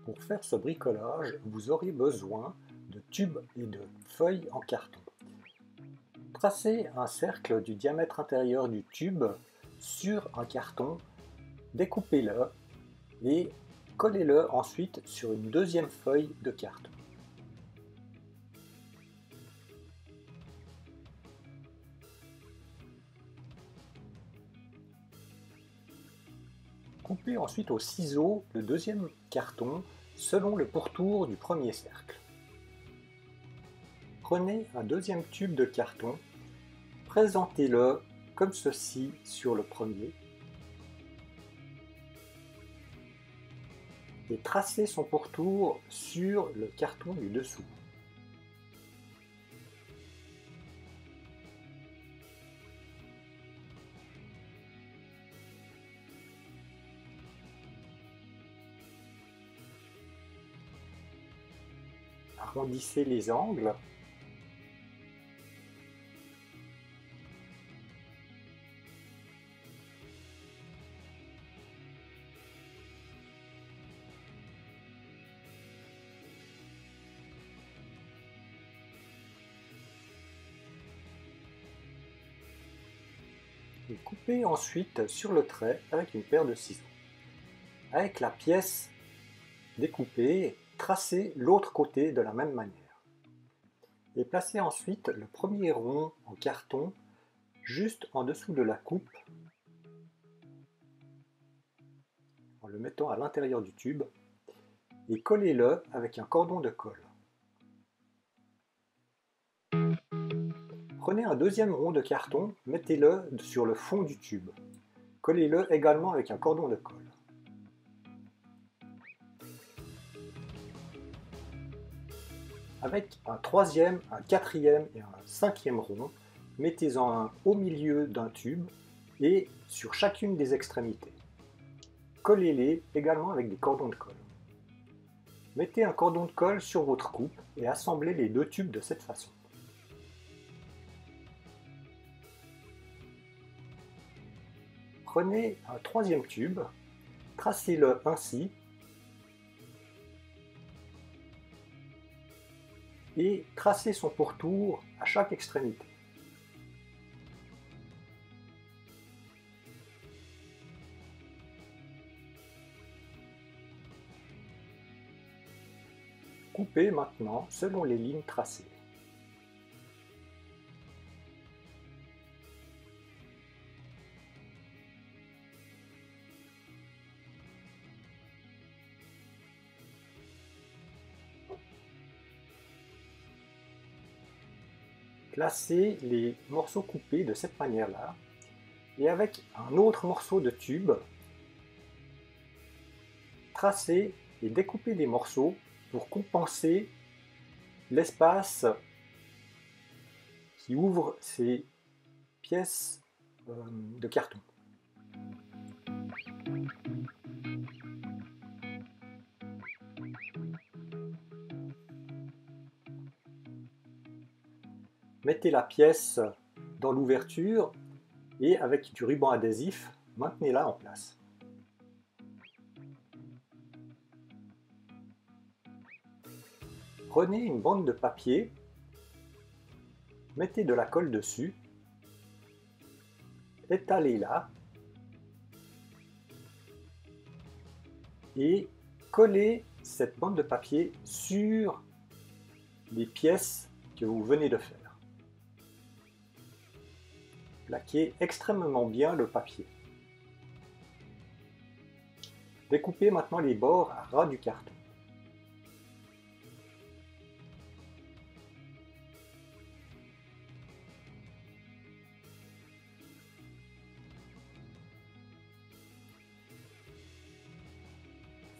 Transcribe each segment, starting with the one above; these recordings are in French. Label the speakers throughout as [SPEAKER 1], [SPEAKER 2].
[SPEAKER 1] Pour faire ce bricolage, vous aurez besoin de tubes et de feuilles en carton. Tracez un cercle du diamètre intérieur du tube sur un carton, découpez-le et collez-le ensuite sur une deuxième feuille de carton. Coupez ensuite au ciseau le deuxième carton selon le pourtour du premier cercle. Prenez un deuxième tube de carton, présentez-le comme ceci sur le premier et tracez son pourtour sur le carton du dessous. Arrondissez les angles. Et coupez ensuite sur le trait avec une paire de ciseaux. Avec la pièce découpée, tracez l'autre côté de la même manière. Et placez ensuite le premier rond en carton juste en dessous de la coupe en le mettant à l'intérieur du tube et collez-le avec un cordon de colle. Prenez un deuxième rond de carton, mettez-le sur le fond du tube. Collez-le également avec un cordon de colle. Avec un troisième, un quatrième et un cinquième rond, mettez-en un au milieu d'un tube et sur chacune des extrémités. Collez-les également avec des cordons de colle. Mettez un cordon de colle sur votre coupe et assemblez les deux tubes de cette façon. Prenez un troisième tube, tracez-le ainsi et tracez son pourtour à chaque extrémité. Coupez maintenant selon les lignes tracées. Placez les morceaux coupés de cette manière-là et avec un autre morceau de tube, tracez et découpez des morceaux pour compenser l'espace qui ouvre ces pièces de carton. Mettez la pièce dans l'ouverture et avec du ruban adhésif, maintenez-la en place. Prenez une bande de papier, mettez de la colle dessus, étalez-la et collez cette bande de papier sur les pièces que vous venez de faire. Plaquez extrêmement bien le papier. Découpez maintenant les bords à ras du carton.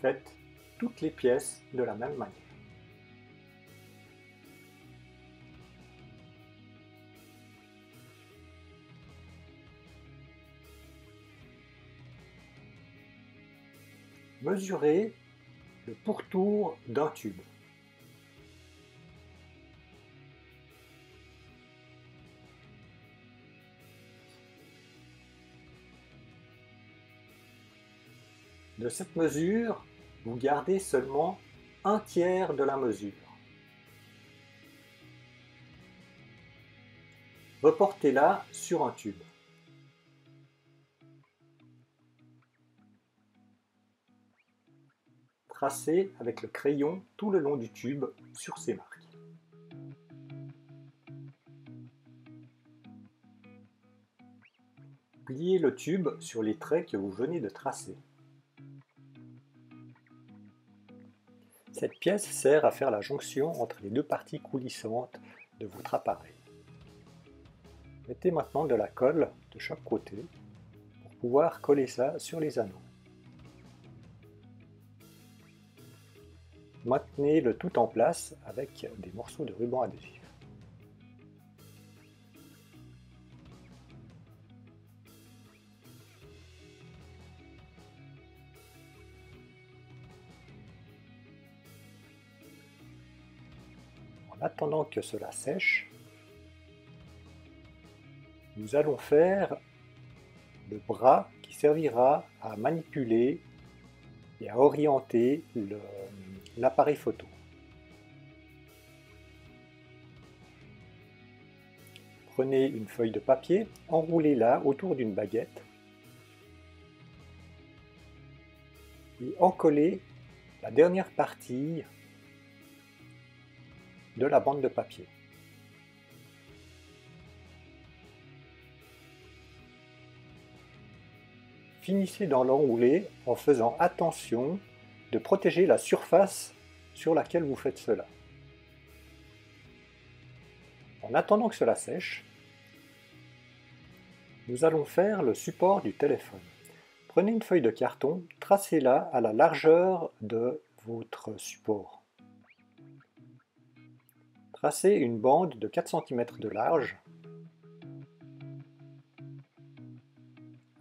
[SPEAKER 1] Faites toutes les pièces de la même manière. Mesurez le pourtour d'un tube. De cette mesure, vous gardez seulement un tiers de la mesure. Reportez-la sur un tube. Tracez avec le crayon tout le long du tube sur ces marques. Pliez le tube sur les traits que vous venez de tracer. Cette pièce sert à faire la jonction entre les deux parties coulissantes de votre appareil. Mettez maintenant de la colle de chaque côté pour pouvoir coller ça sur les anneaux. Maintenez le tout en place avec des morceaux de ruban adhésif. En attendant que cela sèche, nous allons faire le bras qui servira à manipuler et à orienter l'appareil photo. Prenez une feuille de papier, enroulez-la autour d'une baguette et encollez la dernière partie de la bande de papier. Finissez dans l'enroulé en faisant attention de protéger la surface sur laquelle vous faites cela. En attendant que cela sèche, nous allons faire le support du téléphone. Prenez une feuille de carton, tracez-la à la largeur de votre support. Tracez une bande de 4 cm de large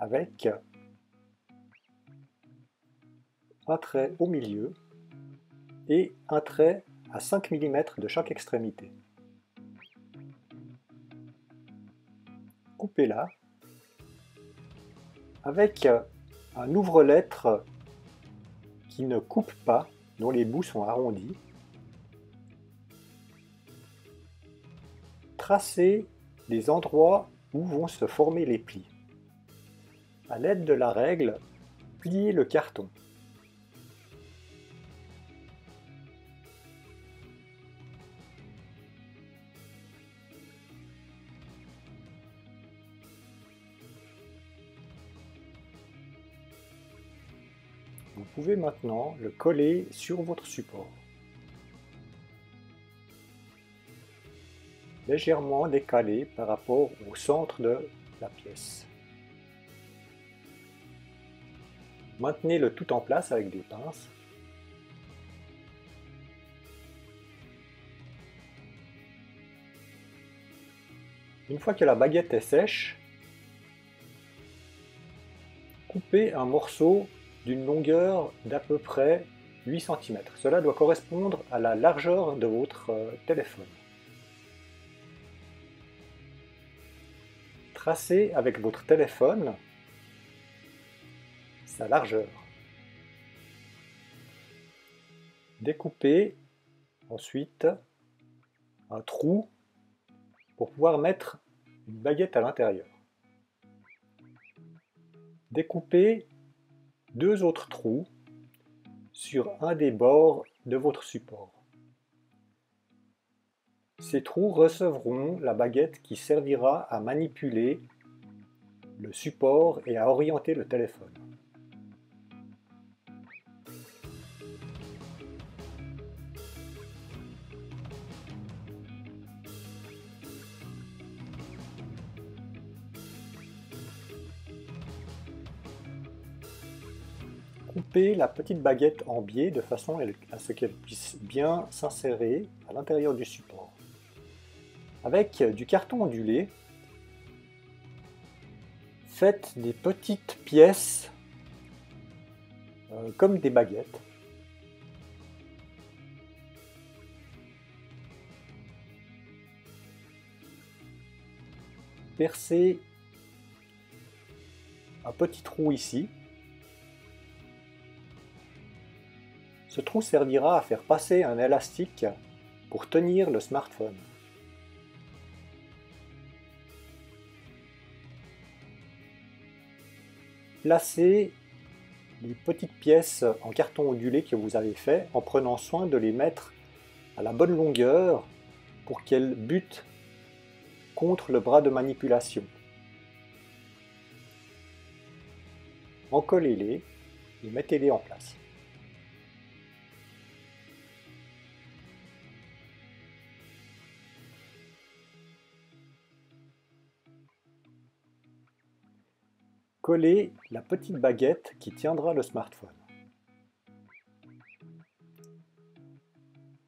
[SPEAKER 1] avec un trait au milieu et un trait à 5 mm de chaque extrémité. Coupez-la avec un ouvre-lettre qui ne coupe pas, dont les bouts sont arrondis. Tracez les endroits où vont se former les plis. À l'aide de la règle, pliez le carton. Vous pouvez maintenant le coller sur votre support. Légèrement décalé par rapport au centre de la pièce. Maintenez le tout en place avec des pinces. Une fois que la baguette est sèche, coupez un morceau d'une longueur d'à peu près 8 cm. Cela doit correspondre à la largeur de votre téléphone. Tracez avec votre téléphone sa largeur. Découpez ensuite un trou pour pouvoir mettre une baguette à l'intérieur. Découpez 2 autres trous sur un des bords de votre support. Ces trous recevront la baguette qui servira à manipuler le support et à orienter le téléphone. Coupez la petite baguette en biais de façon à ce qu'elle puisse bien s'insérer à l'intérieur du support. Avec du carton ondulé, faites des petites pièces comme des baguettes. Percez un petit trou ici. Ce trou servira à faire passer un élastique pour tenir le smartphone. Placez les petites pièces en carton ondulé que vous avez fait en prenant soin de les mettre à la bonne longueur pour qu'elles butent contre le bras de manipulation. Encollez-les et mettez-les en place. Collez la petite baguette qui tiendra le smartphone.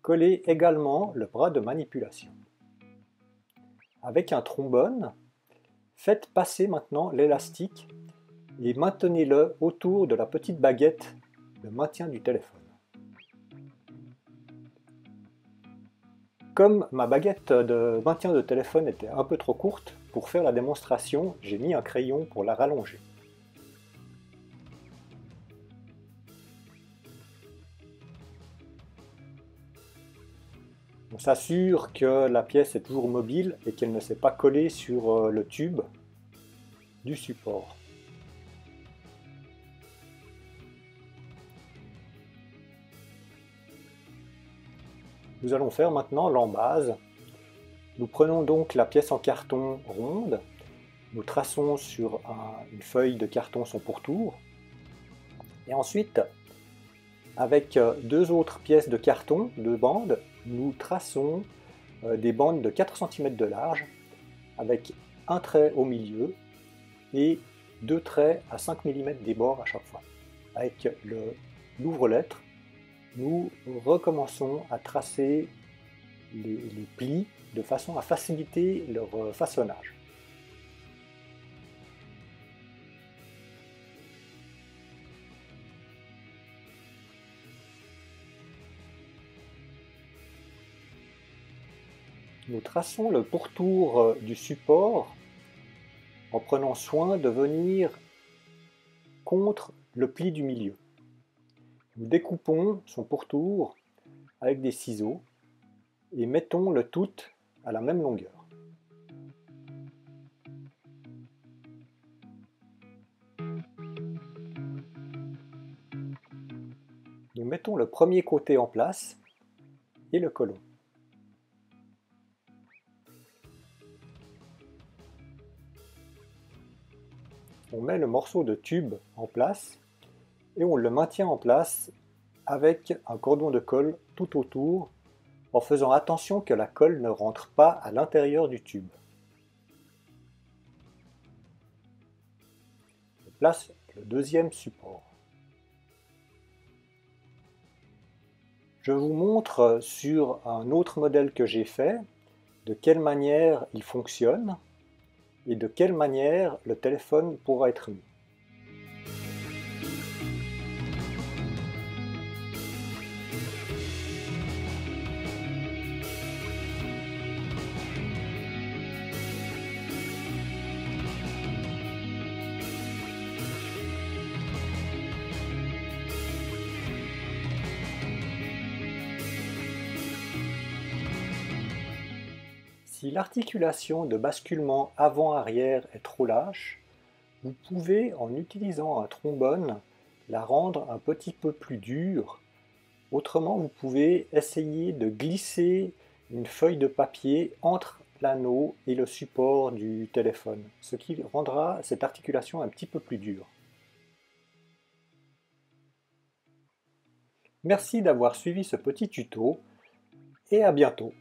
[SPEAKER 1] Collez également le bras de manipulation. Avec un trombone, faites passer maintenant l'élastique et maintenez-le autour de la petite baguette de maintien du téléphone. Comme ma baguette de maintien de téléphone était un peu trop courte, pour faire la démonstration, j'ai mis un crayon pour la rallonger. On s'assure que la pièce est toujours mobile et qu'elle ne s'est pas collée sur le tube du support. Nous allons faire maintenant l'embase. Nous prenons donc la pièce en carton ronde, nous traçons sur une feuille de carton son pourtour, et ensuite, avec deux autres pièces de carton, deux bandes, nous traçons des bandes de 4 cm de large, avec un trait au milieu et deux traits à 5 mm des bords à chaque fois. Avec l'ouvre-lettre, nous recommençons à tracer les plis de façon à faciliter leur façonnage. Nous traçons le pourtour du support en prenant soin de venir contre le pli du milieu. Nous découpons son pourtour avec des ciseaux et mettons le tout à la même longueur. Nous mettons le premier côté en place et le collons. On met le morceau de tube en place et on le maintient en place avec un cordon de colle tout autour en faisant attention que la colle ne rentre pas à l'intérieur du tube. Je place le deuxième support. Je vous montre sur un autre modèle que j'ai fait de quelle manière il fonctionne et de quelle manière le téléphone pourra être mis. Si l'articulation de basculement avant-arrière est trop lâche, vous pouvez, en utilisant un trombone, la rendre un petit peu plus dure. Autrement, vous pouvez essayer de glisser une feuille de papier entre l'anneau et le support du téléphone, ce qui rendra cette articulation un petit peu plus dure. Merci d'avoir suivi ce petit tuto et à bientôt.